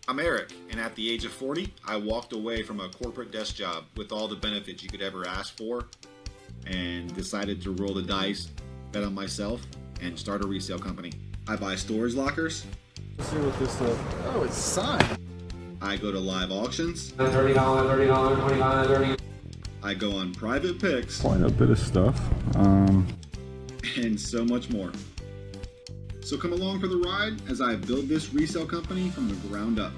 I'm Eric, and at the age of 40, I walked away from a corporate desk job with all the benefits you could ever ask for and decided to roll the dice, bet on myself, and start a resale company. I buy storage lockers. Let's see what this is. Oh, it's signed. I go to live auctions. $30, $30, $29, $30. I go on private picks. Quite a bit of stuff. And so much more. So come along for the ride as I build this resale company from the ground up.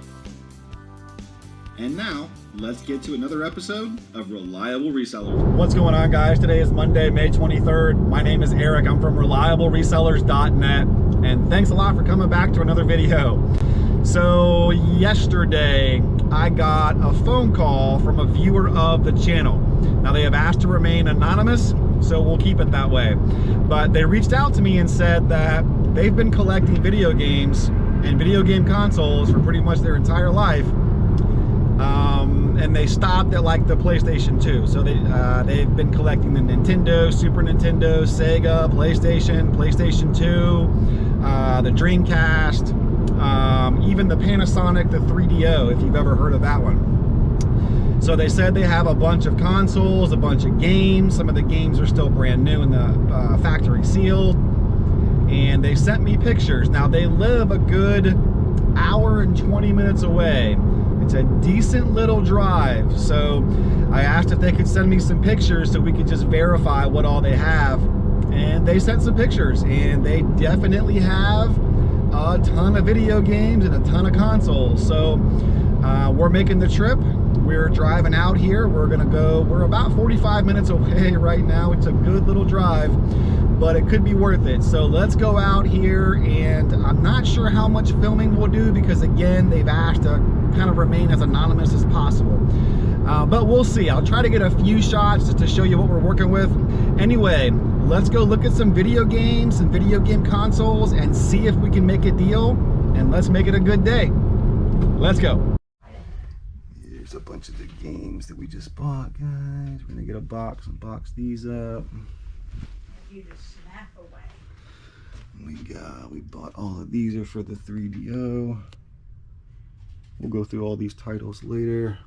And now, let's get to another episode of Reliable Resellers. What's going on, guys? Today is Monday, May 23rd. My name is Eric. I'm from ReliableResellers.net, and thanks a lot for coming back to another video. So yesterday, I got a phone call from a viewer of the channel. Now, they have asked to remain anonymous, so we'll keep it that way. But they reached out to me and said that they've been collecting video games and video game consoles for pretty much their entire life. And they stopped at like the PlayStation 2. So they've been collecting the Nintendo, Super Nintendo, Sega, PlayStation 2, the Dreamcast, even the Panasonic, the 3DO, if you've ever heard of that one. So they said they have a bunch of consoles, a bunch of games. Some of the games are still brand new in the factory sealed. And they sent me pictures. Now they live a good hour and 20 minutes away. It's a decent little drive. So I asked if they could send me some pictures so we could just verify what all they have. And they sent some pictures, and they definitely have a ton of video games and a ton of consoles. So we're making the trip. We're driving out here. We're about 45 minutes away right now. It's a good little drive, but it could be worth it. So let's go out here, and I'm not sure how much filming we'll do because, again, they've asked to kind of remain as anonymous as possible. But we'll see. I'll try to get a few shots just to show you what we're working with. Anyway, let's go look at some video games and video game consoles and see if we can make a deal, and let's make it a good day. Let's go. Here's a bunch of the games that we just bought, guys. We're gonna get a box and box these up. You just snap away. We bought all of these are for the 3DO. We'll go through all these titles later.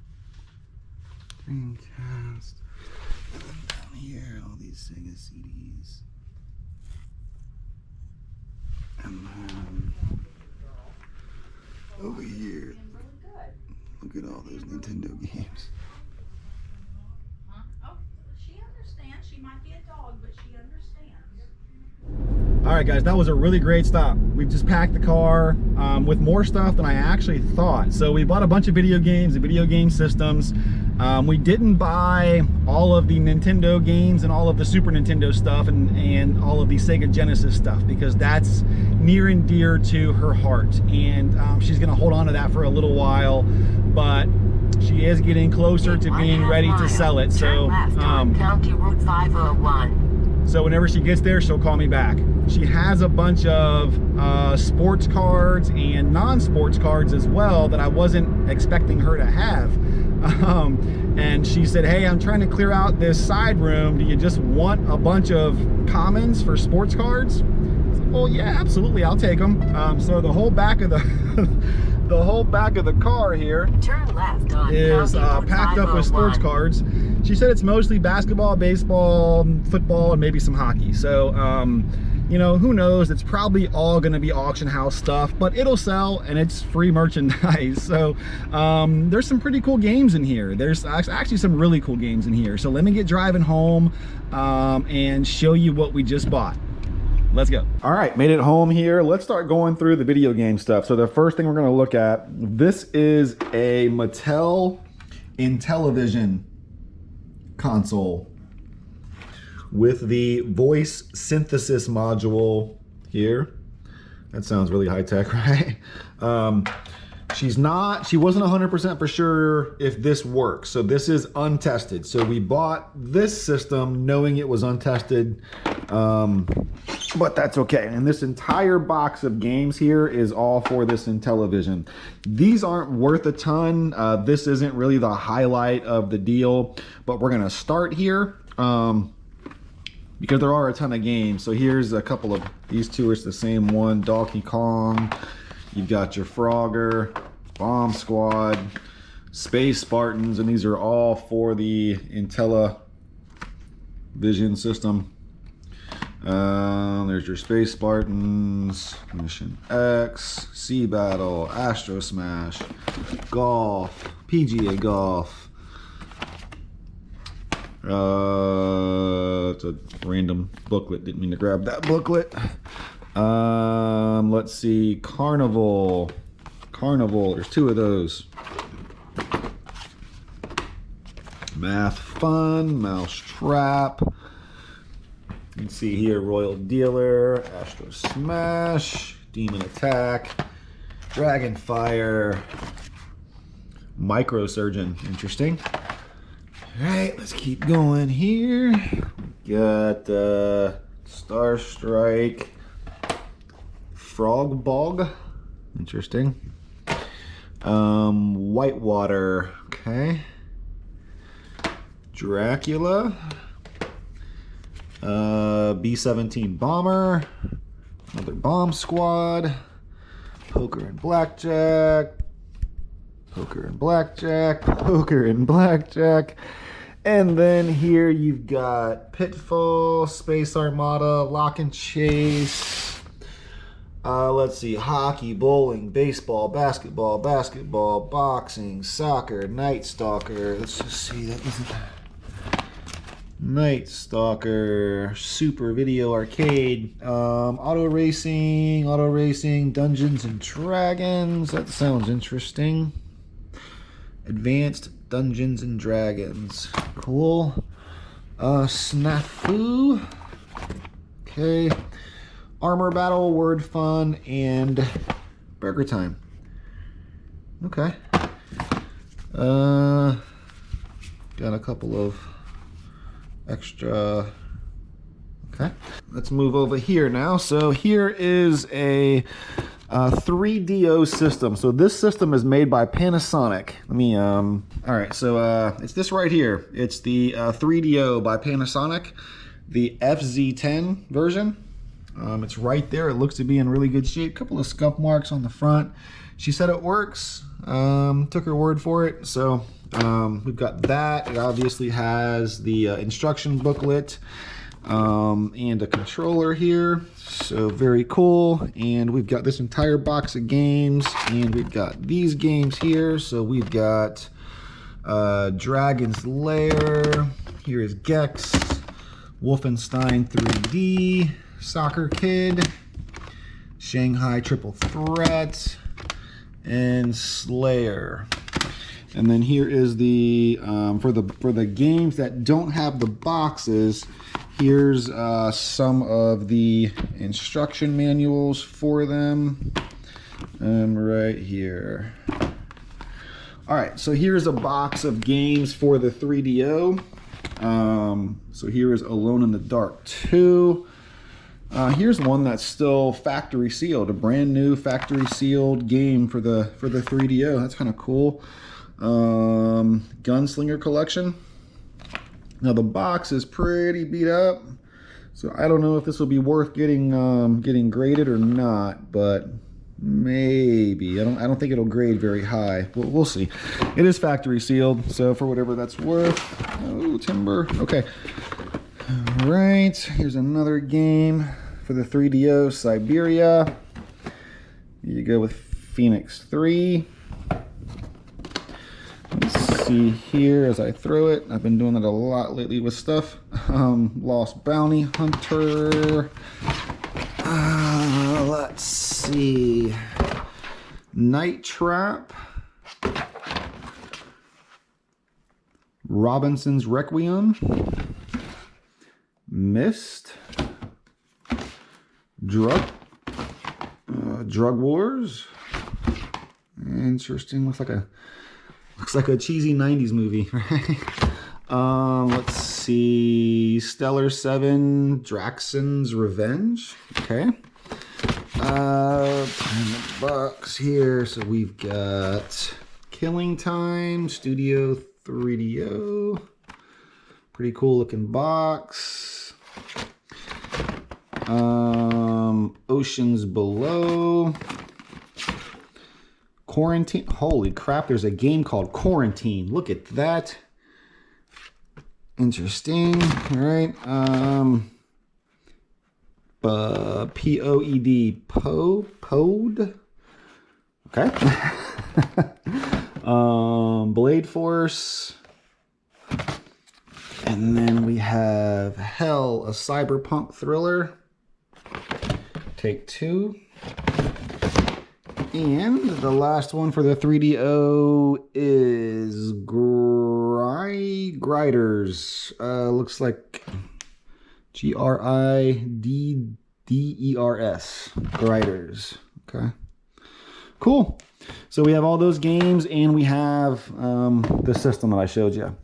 Dreamcast. And then down here, all these Sega CDs. And then over here, look at all those Nintendo games. Huh? Oh, she understands. She might be a dog, but she understands. All right, guys, that was a really great stop. We just packed the car with more stuff than I actually thought. So we bought a bunch of video games and video game systems. We didn't buy all of the Nintendo games and all of the Super Nintendo stuff and all of the Sega Genesis stuff because that's near and dear to her heart. And she's gonna hold on to that for a little while, but she is getting closer to being ready to sell it. So, County Road 501. So whenever she gets there, she'll call me back. She has a bunch of sports cards and non-sports cards as well that I wasn't expecting her to have. And she said, hey, I'm trying to clear out this side room. Do you just want a bunch of commons for sports cards? I said, well, yeah, absolutely, I'll take them. So the whole back of the whole back of the car here Turn left on is County Road packed up with sports 501. cards. She said it's mostly basketball, baseball, football, and maybe some hockey. So, you know, who knows? It's probably all going to be auction house stuff, but it'll sell and it's free merchandise. So, there's some pretty cool games in here. There's actually some really cool games in here. So let me get driving home and show you what we just bought. Let's go. All right, made it home here. Let's start going through the video game stuff. So the first thing we're going to look at, this is a Mattel Intellivision console with the voice synthesis module here. That sounds really high tech, right? She wasn't 100% for sure if this works. So this is untested. So we bought this system knowing it was untested, but that's okay. And this entire box of games here is all for this Intellivision. These aren't worth a ton. This isn't really the highlight of the deal, but we're gonna start here because there are a ton of games. So here's a couple of, these two are the same one, Donkey Kong. You've got your Frogger. Bomb Squad, Space Spartans, and these are all for the IntelliVision system. There's your Space Spartans, Mission X, Sea Battle, Astro Smash, Golf, PGA Golf. It's a random booklet. Didn't mean to grab that booklet. Let's see, Carnival. There's 2 of those. Math Fun, Mousetrap. You can see here Royal Dealer, Astro Smash, Demon Attack, Dragon Fire, Microsurgeon. Interesting. Alright, let's keep going here. Got Star Strike, Frog Bog. Interesting. Whitewater. Okay. Dracula. B-17 Bomber. Another Bomb Squad. Poker and Blackjack. Poker and Blackjack. Poker and Blackjack. And then here you've got Pitfall, Space Armada, Lock and Chase. Let's see, hockey, bowling, baseball, basketball, boxing, soccer, Night Stalker. Let's just see, that wasn't Night Stalker, Super Video Arcade, auto racing, Dungeons and Dragons. That sounds interesting. Advanced Dungeons and Dragons. Cool. Snafu. Okay. Armor Battle, Word Fun, and Burger Time. Okay. Got a couple of extra. Okay. Let's move over here now. So here is a 3DO system. So this system is made by Panasonic. Let me all right, so it's this right here. It's the 3DO by Panasonic, the FZ10 version. It's right there. It looks to be in really good shape. Couple of scuff marks on the front. She said it works. Took her word for it. So we've got that. It obviously has the instruction booklet and a controller here. So very cool. And we've got this entire box of games, and we've got these games here. So we've got Dragon's Lair. Here is Gex, Wolfenstein 3D, Soccer Kid, Shanghai Triple Threat, and Slayer. And then here is the for the games that don't have the boxes. Here's some of the instruction manuals for them. Right here. All right, so here's a box of games for the 3DO. So here is Alone in the Dark 2. Here's one that's still factory sealed, a brand new factory sealed game for the 3DO. That's kind of cool. Gunslinger Collection. Now the box is pretty beat up, so I don't know if this will be worth getting graded or not, but maybe. I don't think it'll grade very high. We'll see. It is factory sealed, so for whatever that's worth. Oh, timber. Okay. All right. Here's another game for the 3DO, Siberia. Here you go with Phoenix 3. Let's see here as I throw it. I've been doing that a lot lately with stuff. Lost Bounty Hunter. Let's see. Night Trap. Robinson's Requiem. Mist. Drug Wars. Interesting. Looks like a cheesy 90s movie, right? Let's see. Stellar 7, Draxon's Revenge. Okay. $10 here. So we've got Killing Time, Studio 3DO. Pretty cool looking box. Oceans Below. Quarantine. Holy crap, there's a game called Quarantine. Look at that. Interesting. All right. P-O-E-D. Pod. Okay. Blade Force. And then we have Hell, a cyberpunk thriller. Take 2. And the last one for the 3DO is Griders. Looks like G-R-I-D-D-E-R-S. Griders. Okay. Cool. So we have all those games, and we have the system that I showed you.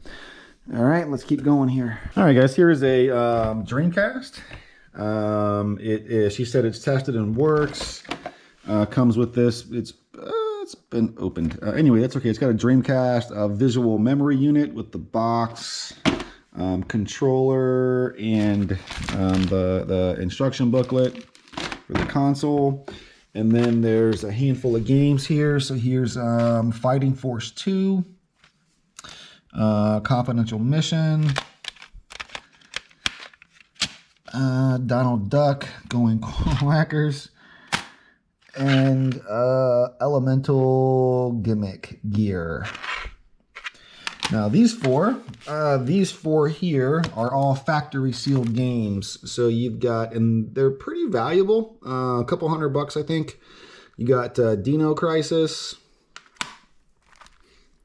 All right, let's keep going here. All right, guys, here is a Dreamcast. She said it's tested and works. Comes with this. It's been opened. Anyway, that's okay. It's got a Dreamcast, a visual memory unit with the box, controller, and the instruction booklet for the console. And then there's a handful of games here. So here's Fighting Force 2, Confidential Mission, Donald Duck, Going Quackers, and Elemental Gimmick Gear. Now these four here are all factory sealed games. So you've got, and they're pretty valuable, a couple $100 I think. You got Dino Crisis.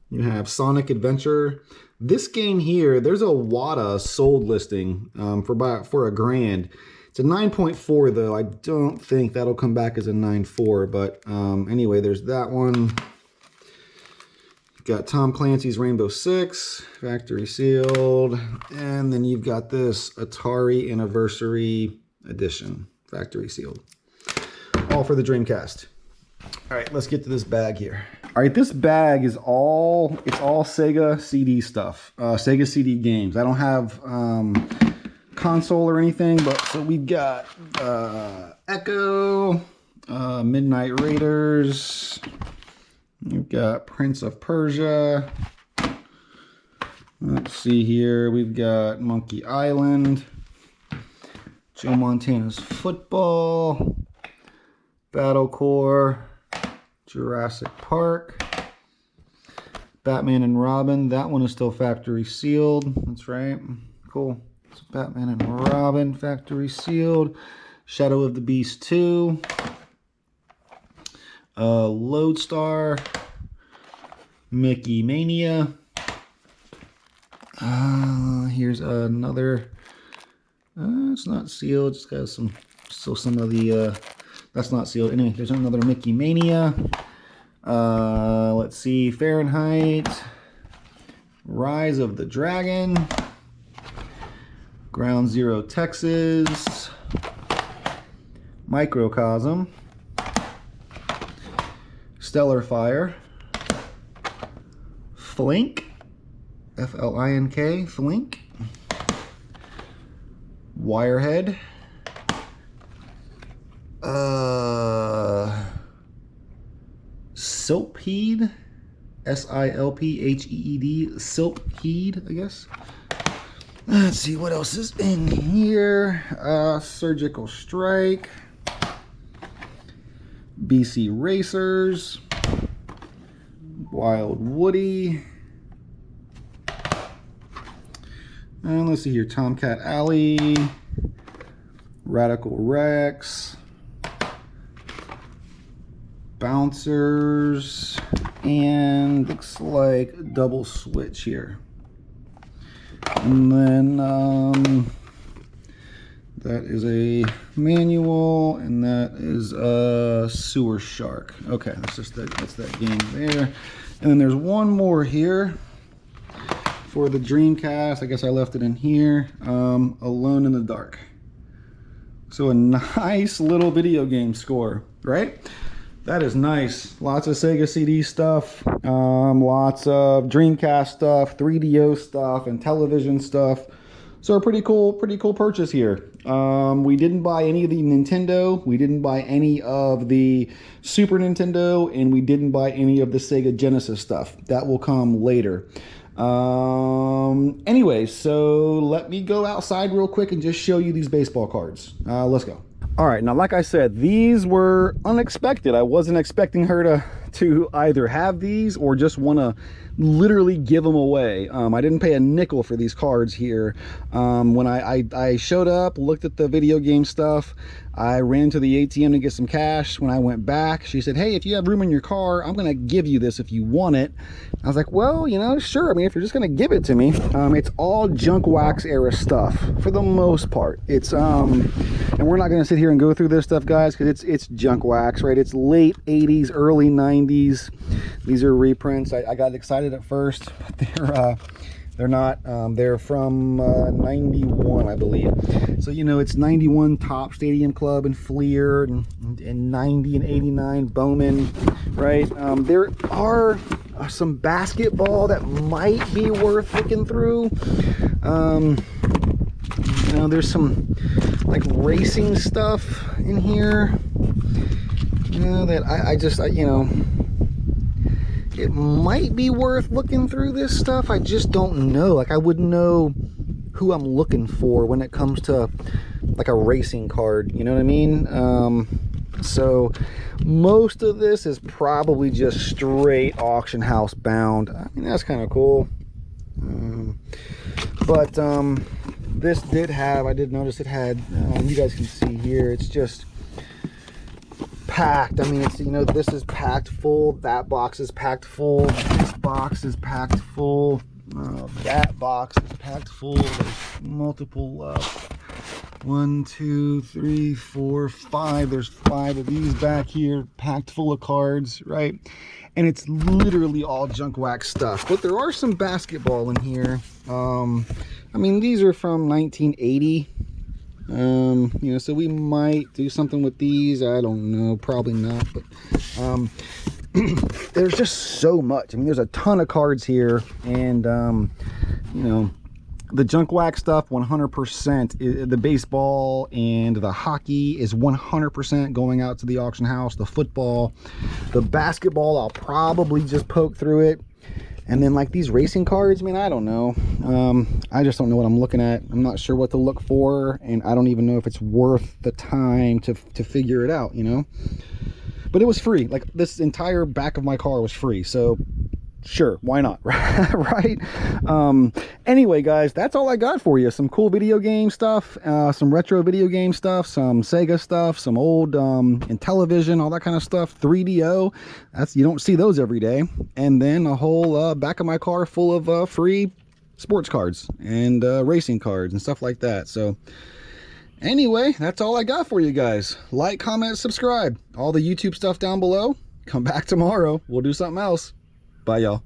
You have Sonic Adventure. This game here, there's a WATA sold listing for $1,000. It's a 9.4 though. I don't think that'll come back as a 9.4, but anyway, there's that one. Got Tom Clancy's Rainbow Six, factory sealed, and then you've got this Atari Anniversary Edition, factory sealed. All for the Dreamcast. All right, let's get to this bag here. All right, this bag is all Sega CD stuff, Sega CD games. I don't have console or anything, but so we've got Echo, Midnight Raiders. We've got Prince of Persia. Let's see here. We've got Monkey Island, Joe Montana's Football, Battle Core, Jurassic Park, Batman and Robin. That one is still factory sealed. That's right. Cool. So Batman and Robin, factory sealed. Shadow of the Beast 2. Lodestar, Mickey Mania. Here's another. It's not sealed. It's got some of the. That's not sealed. Anyway, there's another Mickey Mania. Let's see, Fahrenheit, Rise of the Dragon, Ground Zero Texas, Microcosm, Stellar Fire, Flink, F-L-I-N-K, Flink, Wirehead, Silpheed, S-I-L-P-H-E-E-D, Silpheed, I guess. Let's see what else is in here. Surgical Strike, BC Racers, Wild Woody, and let's see here, Tomcat Alley, Radical Rex, Bouncers, and looks like Double Switch here. And then that is a manual, and that is a Sewer Shark. Okay, that's that game there. And then there's one more here for the Dreamcast. I guess I left it in here. Alone in the Dark. So a nice little video game score, right? That is nice. Lots of Sega CD stuff, lots of Dreamcast stuff, 3DO stuff, and television stuff. So a pretty cool purchase here. We didn't buy any of the Nintendo, we didn't buy any of the Super Nintendo, and we didn't buy any of the Sega Genesis stuff. That will come later. Anyway, so let me go outside real quick and just show you these baseball cards. Let's go. All right, now like I said, these were unexpected. I wasn't expecting her to either have these or just want to literally give them away. I didn't pay a nickel for these cards here. When I showed up, looked at the video game stuff, I ran to the ATM to get some cash. When I went back, she said, hey, if you have room in your car, I'm gonna give you this if you want it. I was like, well, you know, sure. I mean, if you're just gonna give it to me. It's all junk wax era stuff for the most part. It's and we're not gonna sit here and go through this stuff, guys, because it's junk wax, right? It's late 80s, early 90s. These are reprints. I got excited at first, but they're not. They're from 91, I believe. So, you know, it's 91 Top Stadium Club and Fleer, and 90 and 89 Bowman, right? There are some basketball that might be worth looking through. You know, there's some like racing stuff in here, you know, that I you know, it might be worth looking through this stuff. I just don't know. Like, I wouldn't know who I'm looking for when it comes to like a racing card, you know what I mean? So most of this is probably just straight auction house bound. I mean, that's kind of cool. But this did have, I did notice it had, you guys can see here, it's just packed. I mean, it's, you know, this is packed full, that box is packed full, this box is packed full, that box is packed full. There's multiple 1, 2, 3, 4, 5. There's 5 of these back here packed full of cards, right? And it's literally all junk wax stuff. But there are some basketball in here. I mean, these are from 1980. You know, so we might do something with these. I don't know, probably not, but there's just so much. I mean, there's a ton of cards here, and you know, the junk wax stuff 100%, the baseball and the hockey is 100% going out to the auction house. The football, the basketball, I'll probably just poke through it. And then like these racing cards, I mean, I don't know. I just don't know what I'm looking at. I'm not sure what to look for, and I don't even know if it's worth the time to figure it out, you know? But it was free. Like, this entire back of my car was free, so sure, why not? Right? Anyway, guys, that's all I got for you. Some cool video game stuff, some retro video game stuff, some Sega stuff, some old Intellivision, all that kind of stuff. 3DO, that's, you don't see those every day. And then a whole back of my car full of free sports cards and racing cards and stuff like that. So anyway, that's all I got for you guys. Like, comment, subscribe. All the YouTube stuff down below. Come back tomorrow. We'll do something else. Bye, y'all.